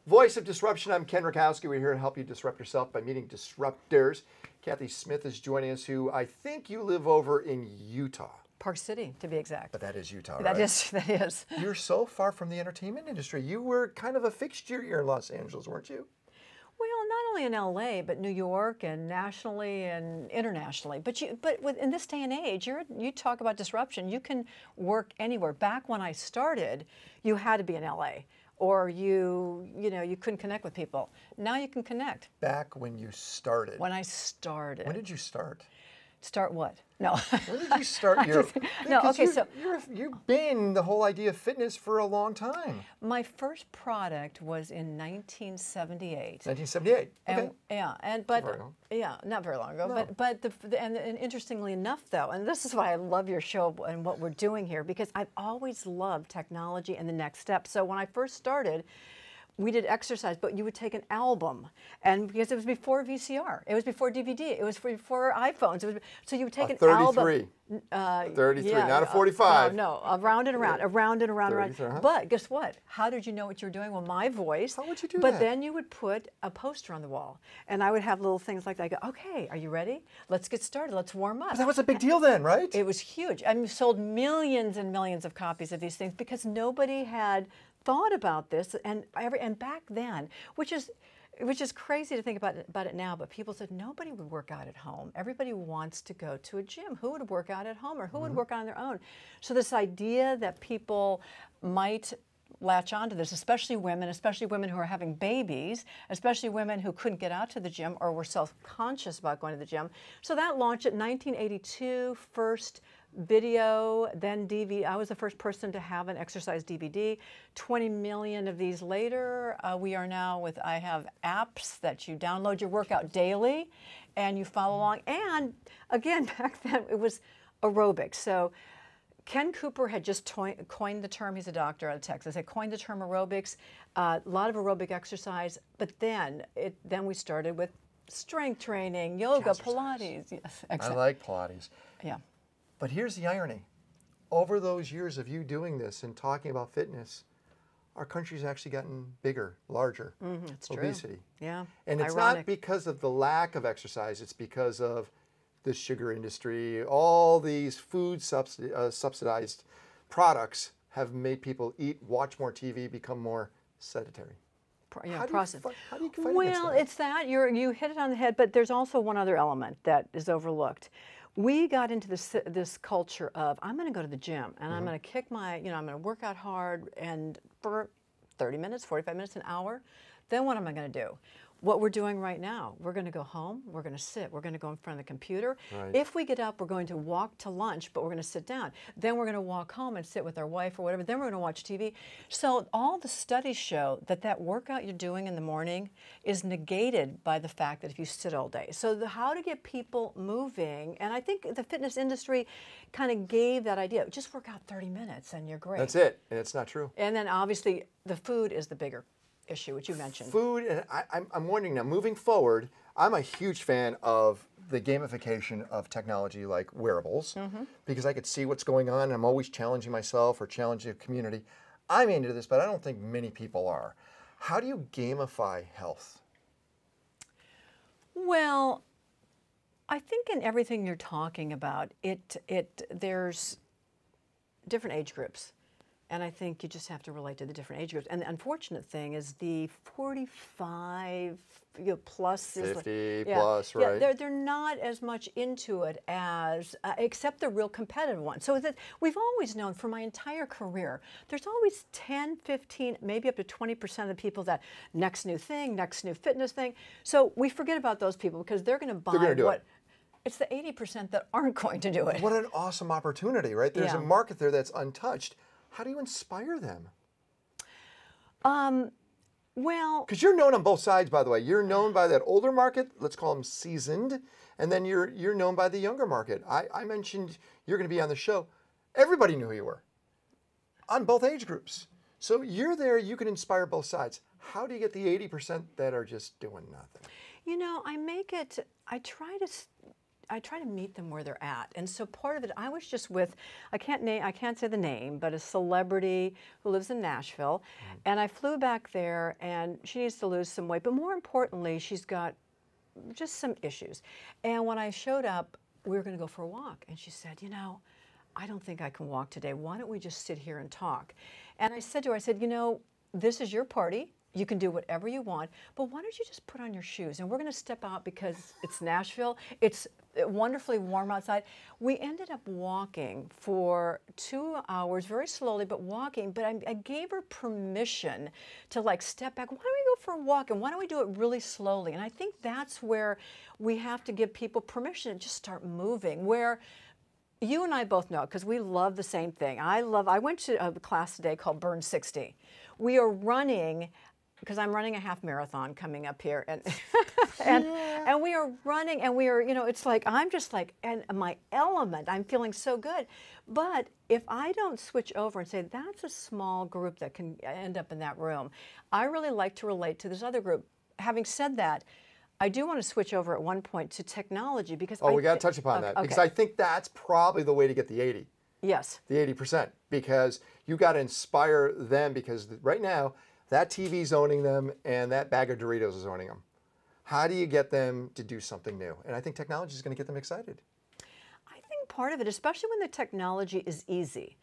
Voice of Disruption, I'm Ken Rutkowski. We're here to help you disrupt yourself by meeting disruptors. Kathy Smith is joining us, who I think you live over in Utah. Park City, to be exact. But that is Utah, right? That is. You're so far from the entertainment industry. You were kind of a fixture here in Los Angeles, weren't you? Well, not only in LA, but New York and nationally and internationally. But in this day and age, you talk about disruption. You can work anywhere. Back when I started, you had to be in LA, or you couldn't connect with people. Now you can connect. Back when you started. When I started. When did you start? Start what? No. When did you start your... No, okay, so... You've been the whole idea of fitness for a long time. My first product was in 1978. 1978, okay. Not very long ago. No. And interestingly enough, though, and this is why I love your show and what we're doing here, because I've always loved technology and the next step. So when I first started, we did exercise, but you would take an album, and because it was before VCR, it was before DVD, it was before iPhones. So you would take an 33. album. 33, yeah, not a 45. No, around and around, around and around, 33, around. But guess what? How did you know what you were doing? Well, my voice. How would you do but that? then you would put a poster on the wall, and I would have little things like that. I go, okay, are you ready? Let's get started. Let's warm up. But that was a big deal then, right? It was huge. I mean, sold millions and millions of copies of these things because nobody had thought about this, and back then, which is crazy to think about it now, but people said nobody would work out at home. Everybody wants to go to a gym. Who would work out at home, or who would work out on their own? So this idea that people might latch onto this, especially women who are having babies, especially women who couldn't get out to the gym or were self-conscious about going to the gym. So that launched in 1982, first video, then DVD. I was the first person to have an exercise DVD. 20 million of these later, I have apps that you download your workout daily and you follow along. And again, back then it was aerobics. So Ken Cooper had just coined the term, he's a doctor out of Texas, had coined the term aerobics, a lot of aerobic exercise, but then we started with strength training, yoga, Pilates. Yes, I like Pilates. Yeah. But here's the irony. Over those years of you doing this and talking about fitness, our country's actually gotten bigger, larger. It's obesity. True. Yeah. And it's ironic. not because of the lack of exercise, it's because of the sugar industry. All these food subsidized products have made people eat, watch more TV, become more sedentary. How do you fight against that? Well, it's that. You hit it on the head, but there's also one other element that is overlooked. We got into this culture of, I'm going to go to the gym and I'm going to kick I'm going to work out hard and for 30 minutes, 45 minutes, an hour. Then what am I going to do? What we're doing right now, we're going to go home, we're going to sit, we're going to go in front of the computer. Right. If we get up, we're going to walk to lunch, but we're going to sit down. Then we're going to walk home and sit with our wife or whatever. Then we're going to watch TV. So all the studies show that workout you're doing in the morning is negated by the fact that if you sit all day. So how to get people moving, and I think the fitness industry kind of gave that idea, just work out 30 minutes and you're great. That's it, and it's not true. And then obviously the food is the bigger issue, which you mentioned. Food, and I'm wondering now, moving forward, I'm a huge fan of the gamification of technology like wearables, because I could see what's going on, and I'm always challenging myself or challenging the community. I'm into this, but I don't think many people are. How do you gamify health? Well, I think in everything you're talking about, there's different age groups. And I think you just have to relate to the different age groups. And the unfortunate thing is the 45 plus 50 plus, right? Yeah, they're not as much into it as, except the real competitive ones. So we've always known for my entire career, there's always 10, 15, maybe up to 20% of the people that next new thing, next new fitness thing. So we forget about those people because they're going to buy what. It's the 80% that aren't going to do it. What an awesome opportunity, right? There's a market there that's untouched. How do you inspire them? Well, because you're known on both sides, by the way. You're known by that older market, let's call them seasoned, and then you're known by the younger market. I mentioned you're going to be on the show. Everybody knew who you were on both age groups. So you're there, you can inspire both sides. How do you get the 80% that are just doing nothing? You know, I I try to meet them where they're at. And so part of it, I was just with, I can't say the name, but a celebrity who lives in Nashville. And I flew back there, and she needs to lose some weight. But more importantly, she's got just some issues. And when I showed up, we were going to go for a walk. And she said, you know, I don't think I can walk today. Why don't we just sit here and talk? And I said to her, I said, you know, this is your party. You can do whatever you want, but why don't you just put on your shoes? And we're going to step out because it's Nashville. It's wonderfully warm outside. We ended up walking for 2 hours, very slowly, but walking. But I gave her permission to like step back. Why don't we go for a walk? And why don't we do it really slowly? And I think that's where we have to give people permission to just start moving, where you and I both know, because we love the same thing. I went to a class today called Burn 60. We are running, because I'm running a half marathon coming up here, and and we are running, and we are, you know, it's like, I'm just like, in my element, I'm feeling so good. But if I don't switch over and say, that's a small group that can end up in that room, I really like to relate to this other group. Having said that, I do want to switch over at one point to technology, because we got to touch upon that, because I think that's probably the way to get the 80. Yes. The 80%, because you got to inspire them, because right now that TV's owning them and that bag of Doritos is owning them. How do you get them to do something new? And I think technology is going to get them excited. I think part of it, especially when the technology is easy.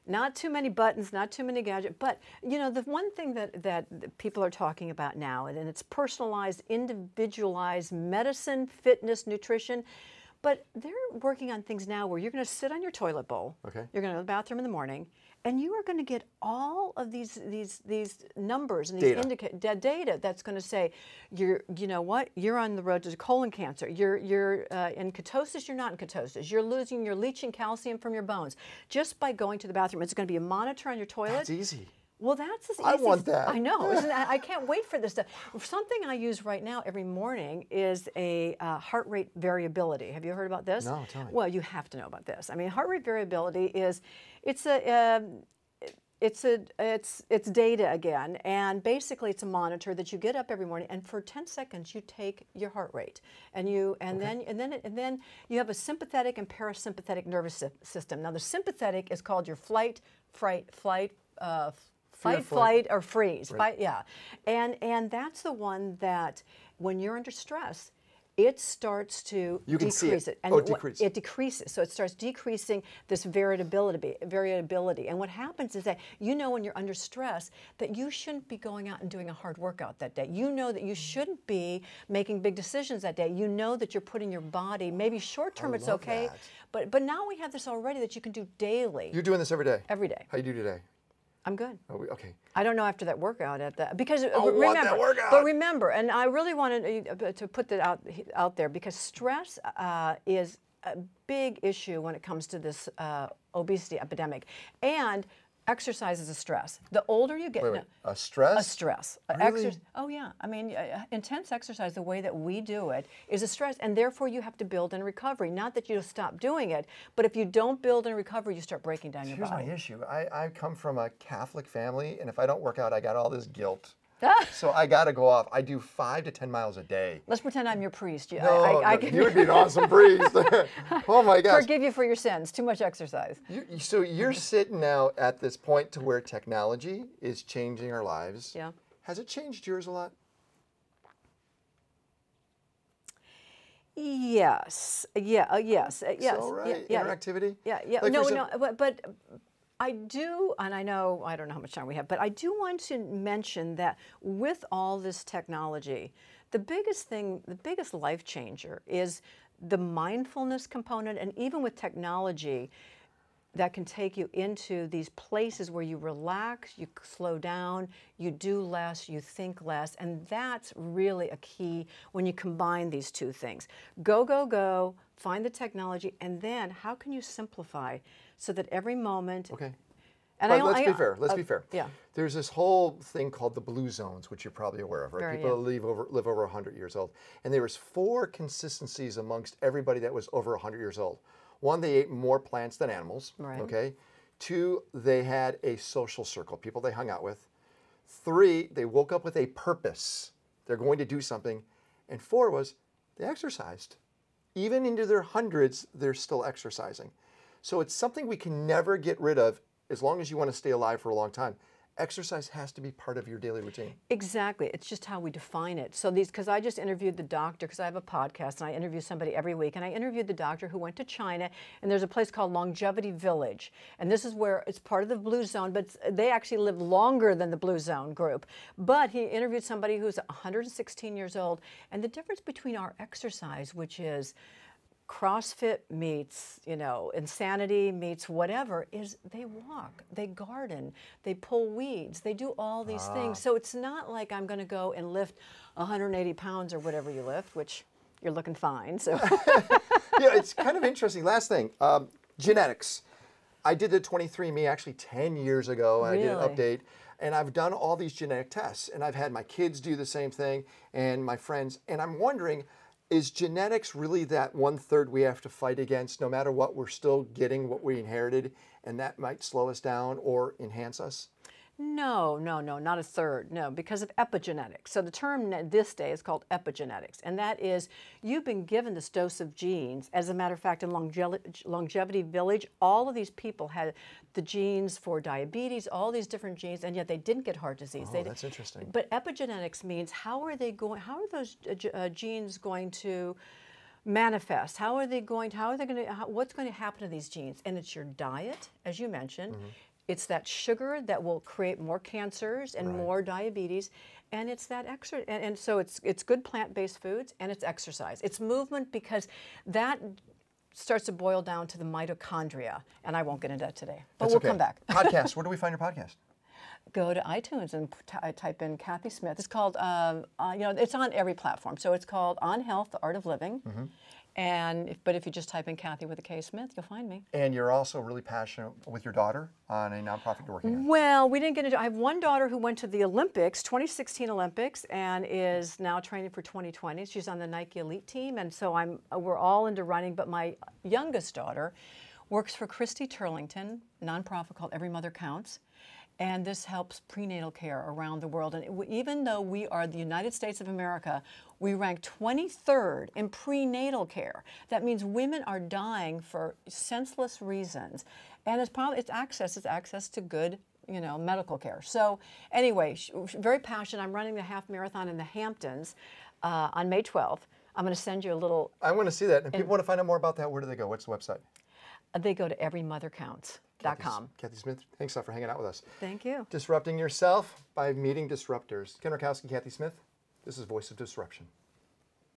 Not too many buttons, not too many gadgets, but you know, the one thing that people are talking about now, and it's personalized, individualized medicine, fitness, nutrition, but they're working on things now where you're going to sit on your toilet bowl, you're going to go to the bathroom in the morning, and you are going to get all of these numbers and these data that's going to say, you know what, you're on the road to colon cancer, you're in ketosis, you're not in ketosis, you're leaching calcium from your bones just by going to the bathroom. It's going to be a monitor on your toilet. That's easy. Well, that's as easy. I want that. I know. Isn't that, I can't wait for this stuff. Something I use right now every morning is a heart rate variability. Have you heard about this? No, tell me. Well, you have to know about this. I mean, heart rate variability is, it's data again, and basically it's a monitor that you get up every morning, and for 10 seconds you take your heart rate, and then you have a sympathetic and parasympathetic nervous system. Now the sympathetic is called your fight, flight, or freeze. Right. And that's the one that when you're under stress, it starts to decrease it. And it decreases. So it starts decreasing this variability. And what happens is that you know when you're under stress that you shouldn't be going out and doing a hard workout that day. You know that you shouldn't be making big decisions that day. You know that you're putting your body, maybe short term it's okay, but now we have this already that you can do daily. You're doing this every day? Every day. How you do today? I'm good. Okay. I don't know after that workout because want that workout. But remember, and I really wanted to put that out there, because stress is a big issue when it comes to this obesity epidemic, and exercise is a stress. The older you get, a stress? A stress. Really? Oh yeah. I mean, intense exercise, the way that we do it, is a stress, and therefore you have to build in recovery. Not that you stop doing it, but if you don't build in recovery, you start breaking down your body. Here's my issue. I come from a Catholic family, and if I don't work out, I got all this guilt. So I got to go off. I do 5 to 10 miles a day. Let's pretend I'm your priest. You would be an awesome priest. Oh my gosh. Forgive you for your sins. Too much exercise. So you're sitting now at this point to where technology is changing our lives. Yeah. Has it changed yours a lot? Yes. Yes. So, right. Interactivity? Yeah. Like but I do, and I don't know how much time we have, but I do want to mention that with all this technology, the biggest life changer is the mindfulness component. And even with technology, that can take you into these places where you relax, you slow down, you do less, you think less, and that's really a key when you combine these two things. Go, find the technology, and then how can you simplify so that every moment... Okay. And but let's be fair. Yeah. There's this whole thing called the blue zones, which you're probably aware of, right? People live over 100 years old. And there was 4 consistencies amongst everybody that was over 100 years old. 1, they ate more plants than animals, okay? 2, they had a social circle, people they hung out with. 3, they woke up with a purpose. They're going to do something. And 4 was they exercised. even into their hundreds, they're still exercising. So it's something we can never get rid of as long as you want to stay alive for a long time. Exercise has to be part of your daily routine. Exactly. It's just how we define it. So because I just interviewed the doctor, because I have a podcast and I interview somebody every week, and I interviewed the doctor who went to China, and there's a place called Longevity Village, and this is where it's part of the Blue Zone, but they actually live longer than the Blue Zone group. But he interviewed somebody who's 116 years old, and the difference between our exercise, which is CrossFit meets, insanity meets whatever, is they walk, they garden, they pull weeds, they do all these things. So it's not like I'm going to go and lift 180 pounds or whatever you lift, which you're looking fine. So it's kind of interesting. Last thing, genetics. I did the 23andMe actually 10 years ago. Really? I did an update. And I've done all these genetic tests. And I've had my kids do the same thing and my friends. And I'm wondering, is genetics really that 1/3 we have to fight against? No matter what, we're still getting what we inherited, and that might slow us down or enhance us? No, not a third. No, because of epigenetics. So the term this day is called epigenetics, and that is you've been given this dose of genes. As a matter of fact, in Longevity Village, all of these people had the genes for diabetes, all these different genes, and yet they didn't get heart disease. Oh, that's interesting. But epigenetics means how are those genes going to manifest? What's going to happen to these genes? And it's your diet, as you mentioned. It's that sugar that will create more cancers and more diabetes, and it's that exercise. And so it's good plant-based foods, and it's exercise. It's movement, because that starts to boil down to the mitochondria, and I won't get into that today. But we'll come back. Podcast. Where do we find your podcast? Go to iTunes and type in Kathy Smith. It's called, it's on every platform. So it's called On Health, The Art of Living. But if you just type in Kathy with a K Smith, you'll find me. And you're also really passionate with your daughter on a nonprofit you're working on. Well, we didn't get into. I have one daughter who went to the Olympics, 2016 Olympics, and is now training for 2020. She's on the Nike Elite team, and so we're all into running. But my youngest daughter works for Christy Turlington, a nonprofit called Every Mother Counts. And this helps prenatal care around the world. And even though we are the United States of America, we rank 23rd in prenatal care. That means women are dying for senseless reasons. And it's access to good, medical care. So anyway, very passionate. I'm running the half marathon in the Hamptons on May 12th. I'm going to send you a little. I want to see that. And people want to find out more about that. Where do they go? What's the website? They go to everymothercounts.com. Kathy Smith, thanks for hanging out with us. Thank you. Disrupting yourself by meeting disruptors. Ken Rutkowski, Kathy Smith. This is Voice of Disruption.